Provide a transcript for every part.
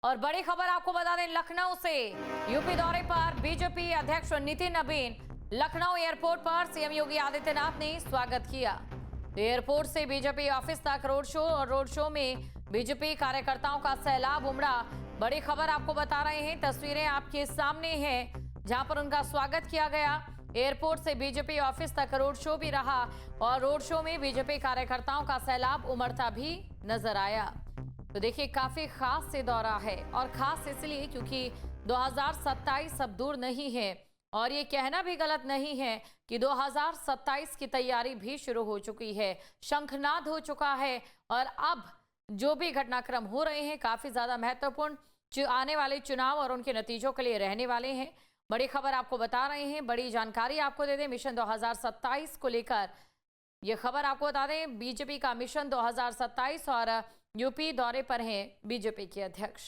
और बड़ी खबर आपको बता दें, लखनऊ से यूपी दौरे पर बीजेपी अध्यक्ष नितिन नवीन लखनऊ एयरपोर्ट पर सीएम योगी आदित्यनाथ ने स्वागत किया। एयरपोर्ट से बीजेपी ऑफिस तक रोड शो और रोड शो में बीजेपी कार्यकर्ताओं का सैलाब उमड़ा। बड़ी खबर आपको बता रहे हैं, तस्वीरें आपके सामने हैं जहां पर उनका स्वागत किया गया। एयरपोर्ट से बीजेपी ऑफिस तक रोड शो भी रहा और रोड शो में बीजेपी कार्यकर्ताओं का सैलाब उमड़ता भी नजर आया। तो देखिए, काफी खास से दौरा है और खास इसलिए क्योंकि 2027 अब दूर नहीं है और ये कहना भी गलत नहीं है कि 2027 की तैयारी भी शुरू हो चुकी है, शंखनाद हो चुका है और अब जो भी घटनाक्रम हो रहे हैं काफी ज्यादा महत्वपूर्ण आने वाले चुनाव और उनके नतीजों के लिए रहने वाले हैं। बड़ी खबर आपको बता रहे हैं, बड़ी जानकारी आपको दे दें मिशन 2027 को लेकर। ये खबर आपको बता दें, बीजेपी का मिशन 2027 और यूपी दौरे पर हैं बीजेपी के अध्यक्ष।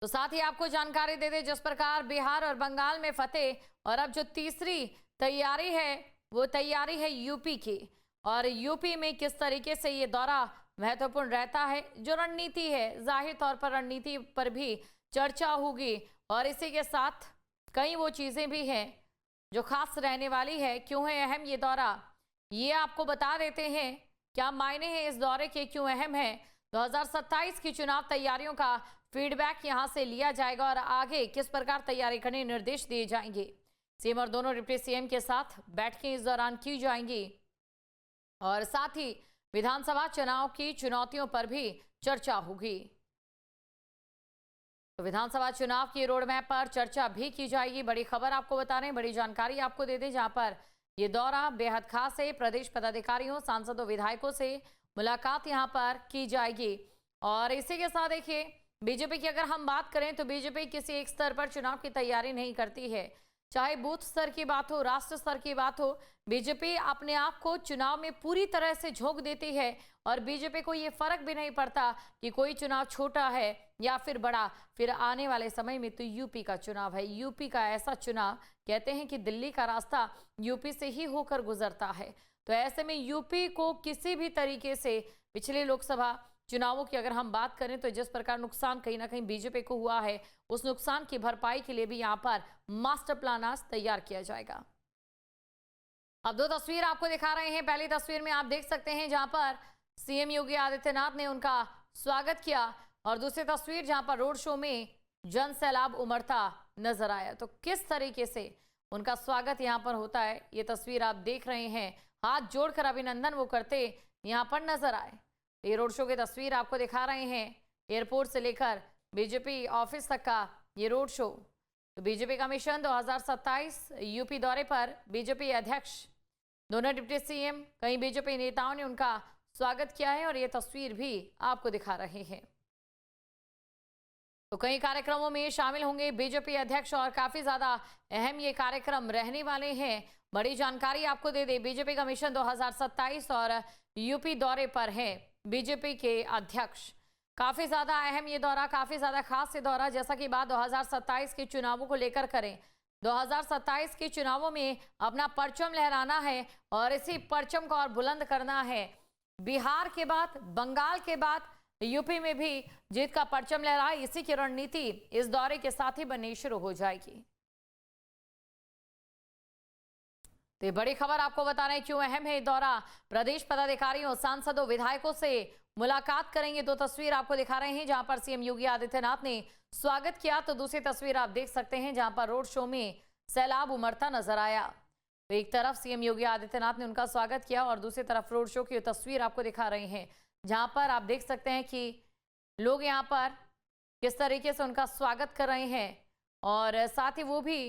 तो साथ ही आपको जानकारी दे दें, जिस प्रकार बिहार और बंगाल में फतेह और अब जो तीसरी तैयारी है वो तैयारी है यूपी की, और यूपी में किस तरीके से ये दौरा महत्वपूर्ण रहता है। जो रणनीति है, जाहिर तौर पर रणनीति पर भी चर्चा होगी और इसी के साथ कई वो चीजें भी हैं जो खास रहने वाली है। क्यों है अहम ये दौरा, ये आपको बता देते हैं। क्या मायने हैं इस दौरे के, क्यों अहम है। 2027 की चुनाव तैयारियों का फीडबैक यहां से लिया जाएगा और आगे किस प्रकार तैयारी करने निर्देश दिए जाएंगे। सीएम और दोनों डिप्टी सीएम के साथ बैठकें इस दौरान की जाएंगी और साथ ही विधानसभा चुनाव की चुनौतियों पर भी चर्चा होगी। तो विधानसभा चुनाव की रोड मैप पर चर्चा भी की जाएगी। बड़ी खबर आपको बता रहे हैं, बड़ी जानकारी आपको दे दें, जहां पर ये दौरा बेहद खास है। प्रदेश पदाधिकारियों, सांसदों, विधायकों से मुलाकात यहां पर की जाएगी और इसी के साथ देखिए, बीजेपी की अगर हम बात करें तो बीजेपी किसी एक स्तर पर चुनाव की तैयारी नहीं करती है, चाहे बूथ स्तर की बात हो, राष्ट्र स्तर की बात हो। बीजेपी अपने आप को चुनाव में पूरी तरह से झोंक देती है और बीजेपी को ये फर्क भी नहीं पड़ता कि कोई चुनाव छोटा है या फिर बड़ा। फिर आने वाले समय में तो यूपी का चुनाव है, यूपी का ऐसा चुनाव, कहते हैं कि दिल्ली का रास्ता यूपी से ही होकर गुजरता है। तो ऐसे में यूपी को किसी भी तरीके से पिछले लोकसभा चुनावों की अगर हम बात करें तो जिस प्रकार नुकसान कहीं ना कहीं बीजेपी को हुआ है, उस नुकसान की भरपाई के लिए भी यहां पर मास्टर प्लान आज तैयार किया जाएगा। अब दो तस्वीर आपको दिखा रहे हैं। पहली तस्वीर में आप देख सकते हैं जहां पर सीएम योगी आदित्यनाथ ने उनका स्वागत किया और दूसरी तस्वीर जहां पर रोड शो में जन सैलाब उमड़ता नजर आया। तो किस तरीके से उनका स्वागत यहां पर होता है, ये तस्वीर आप देख रहे हैं। हाथ जोड़कर अभिनंदन वो करते यहां पर नजर आए। ये रोड शो की तस्वीर आपको दिखा रहे हैं, एयरपोर्ट से लेकर बीजेपी ऑफिस तक का ये रोड शो। तो बीजेपी का मिशन 2027 यूपी दौरे पर बीजेपी अध्यक्ष, दोनों डिप्टी सीएम, कई बीजेपी नेताओं ने उनका स्वागत किया है और ये तस्वीर भी आपको दिखा रहे हैं। तो कई कार्यक्रमों में शामिल होंगे बीजेपी अध्यक्ष और काफी ज्यादा अहम ये कार्यक्रम रहने वाले हैं। बड़ी जानकारी आपको दे दे, बीजेपी का मिशन 2027 और यूपी दौरे पर है बीजेपी के अध्यक्ष। काफी ज्यादा अहम ये दौरा, काफी ज्यादा खास ये दौरा। जैसा कि बात 2027 के चुनावों को लेकर करें, 2027 के चुनावों में अपना परचम लहराना है और इसी परचम को और बुलंद करना है। बिहार के बाद, बंगाल के बाद यूपी में भी जीत का परचम लहरा, इसी की रणनीति इस दौरे के साथ ही बननी शुरू हो जाएगी। तो ये बड़ी खबर आपको बता रहे हैं क्यों अहम है ये दौरा। प्रदेश पदाधिकारियों, सांसदों, विधायकों से मुलाकात करेंगे। दो तस्वीर आपको दिखा रहे हैं जहां पर सीएम योगी आदित्यनाथ ने स्वागत किया, तो दूसरी तस्वीर आप देख सकते हैं जहां पर रोड शो में सैलाब उमड़ता नजर आया। तो एक तरफ सीएम योगी आदित्यनाथ ने उनका स्वागत किया और दूसरी तरफ रोड शो की तस्वीर आपको दिखा रहे हैं जहां पर आप देख सकते हैं कि लोग यहां पर किस तरीके से उनका स्वागत कर रहे हैं और साथ ही वो भी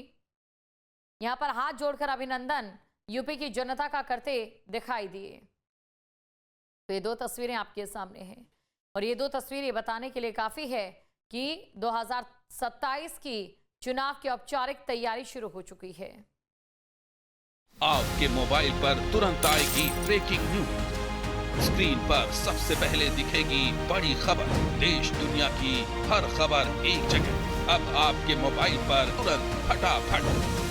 यहां पर हाथ जोड़कर अभिनंदन यूपी की जनता का करते दिखाई दिए। तो ये दो तस्वीरें आपके सामने हैं और ये दो तस्वीरें बताने के लिए काफी है कि 2027 की चुनाव की औपचारिक तैयारी शुरू हो चुकी है। आपके मोबाइल पर तुरंत आएगी ब्रेकिंग न्यूज, स्क्रीन पर सबसे पहले दिखेगी बड़ी खबर, देश दुनिया की हर खबर एक जगह। अब आपके मोबाइल पर तुरंत फटाफट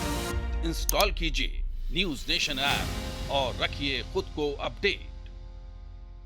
इंस्टॉल कीजिए न्यूज नेशन ऐप और रखिए खुद को अपडेट।